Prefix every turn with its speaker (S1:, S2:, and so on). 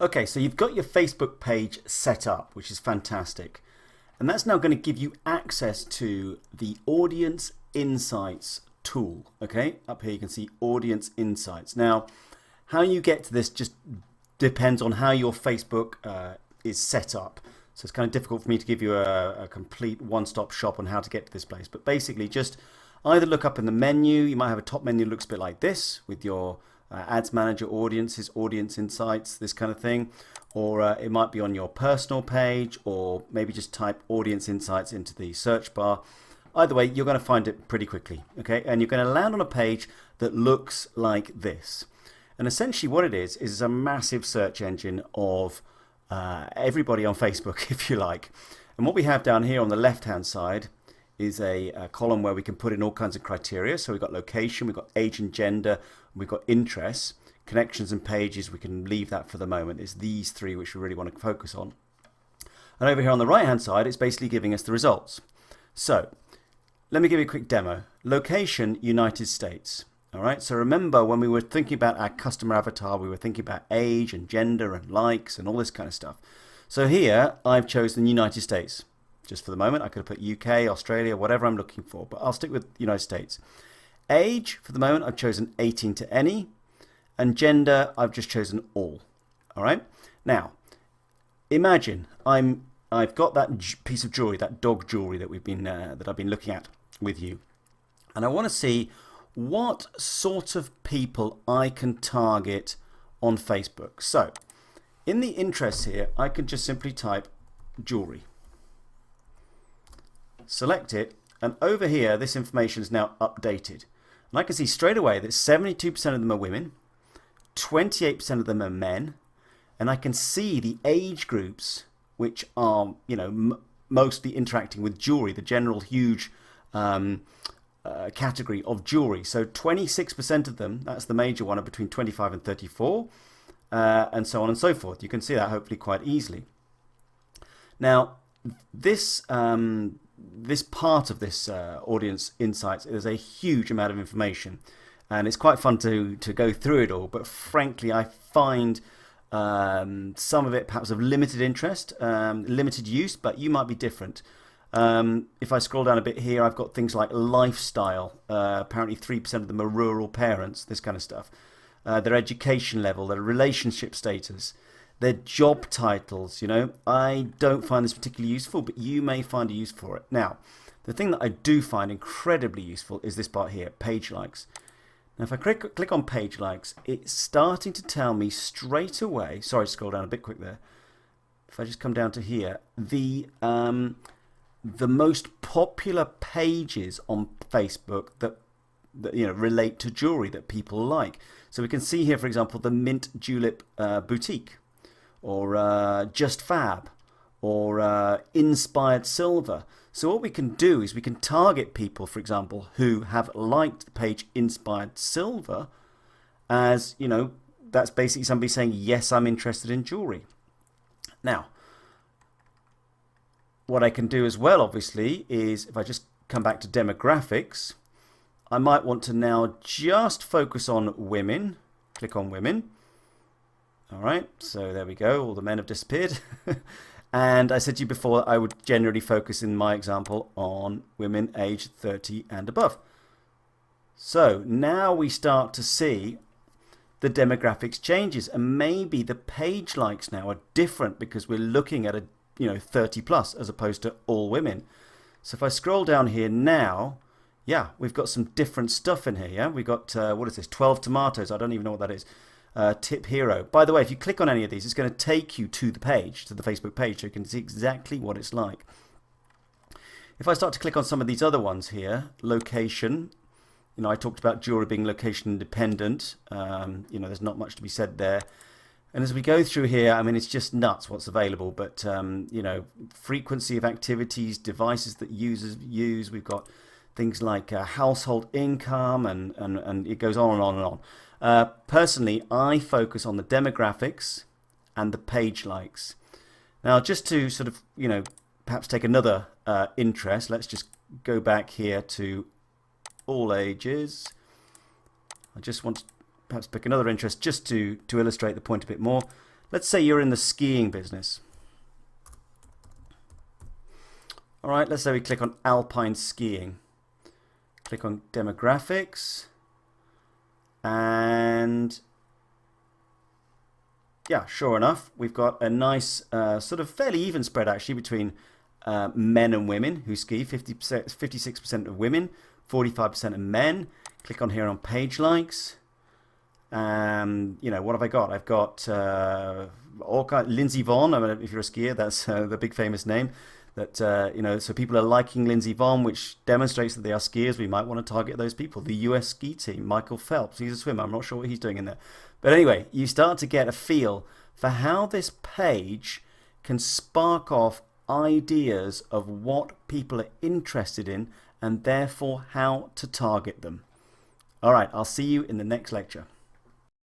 S1: Okay, so you've got your Facebook page set up, which is fantastic. And that's now going to give you access to the Audience Insights tool. Okay, up here you can see Audience Insights. Now, how you get to this just depends on how your Facebook is set up. So it's kind of difficult for me to give you a complete one-stop shop on how to get to this place. But basically just either look up in the menu. You might have a top menu that looks a bit like this with your Ads Manager, Audiences, Audience Insights, this kind of thing. Or it might be on your personal page, or maybe just type Audience Insights into the search bar. Either way, you're going to find it pretty quickly. Okay, and you're going to land on a page that looks like this. And essentially what it is a massive search engine of everybody on Facebook, if you like. And what we have down here on the left-hand side is a column where we can put in all kinds of criteria. So we've got location, we've got age and gender, we've got interests, connections and pages. We can leave that for the moment. It's these three which we really want to focus on. And over here on the right-hand side, it's basically giving us the results. So let me give you a quick demo. Location, United States. All right, so remember when we were thinking about our customer avatar, we were thinking about age and gender and likes and all this kind of stuff. So here I've chosen the United States. Just for the moment, I could have put UK, Australia, whatever I'm looking for, but I'll stick with United States. Age, for the moment, I've chosen 18 to any, and gender, I've just chosen all. All right, now imagine I've got that piece of jewelry, that dog jewelry that I've been looking at with you, and I want to see what sort of people I can target on Facebook. So in the interests here, I can just simply type jewelry, select it, and over here this information is now updated, and I can see straight away that 72% of them are women, 28% of them are men, and I can see the age groups which are, you know, mostly interacting with jewelry, the general huge category of jewelry. So 26% of them, that's the major one, are between 25 and 34, and so on and so forth. You can see that hopefully quite easily. Now this part of this Audience Insights is a huge amount of information, and it's quite fun to go through it all, but frankly I find some of it perhaps of limited interest, limited use, but you might be different. If I scroll down a bit here, I've got things like lifestyle. Apparently 3% of them are rural parents, this kind of stuff. Their education level, their relationship status, their job titles. You know, I don't find this particularly useful, but you may find a use for it. Now, the thing that I do find incredibly useful is this part here, page likes. Now, if I click on page likes, it's starting to tell me straight away. Sorry, scroll down a bit quick there. If I just come down to here, the most popular pages on Facebook that you know relate to jewelry that people like. So we can see here, for example, the Mint Julep Boutique, or Just Fab, or Inspired Silver. So what we can do is we can target people, for example, who have liked the page Inspired Silver, as, you know, that's basically somebody saying, yes, I'm interested in jewelry. Now, what I can do as well, obviously, is if I just come back to demographics, I might want to now just focus on women. Click on women. All right, so there we go. All the men have disappeared. And I said to you before, I would generally focus in my example on women aged 30 and above. So now we start to see the demographics changes, and maybe the page likes now are different because we're looking at a 30 plus as opposed to all women. So if I scroll down here now, yeah, we've got some different stuff in here. Yeah, we've got what is this? 12 tomatoes. I don't even know what that is. Tip hero. By the way, if you click on any of these, it's going to take you to the page, to the Facebook page, so you can see exactly what it's like. If I start to click on some of these other ones here, location, I talked about jewelry being location independent. There's not much to be said there. And as we go through here, I mean, it's just nuts what's available. But, frequency of activities, devices that users use. We've got things like household income, and it goes on and on and on. Personally, I focus on the demographics and the page likes. Now, just to sort of, perhaps take another interest, let's just go back here to all ages. I just want to perhaps pick another interest just to illustrate the point a bit more. Let's say you're in the skiing business. All right, let's say we click on alpine skiing. Click on demographics. And yeah, sure enough, we've got a nice sort of fairly even spread actually between men and women who ski. 56% of women, 45% of men. Click on here on page likes. You know, what have I got? I've got Lindsey Vonn. I mean, if you're a skier, that's the big famous name. That you know, so people are liking Lindsey Vonn, which demonstrates that they are skiers. We might want to target those people. The US ski team, Michael Phelps, he's a swimmer. I'm not sure what he's doing in there, but anyway, you start to get a feel for how this page can spark off ideas of what people are interested in, and therefore how to target them. All right, I'll see you in the next lecture.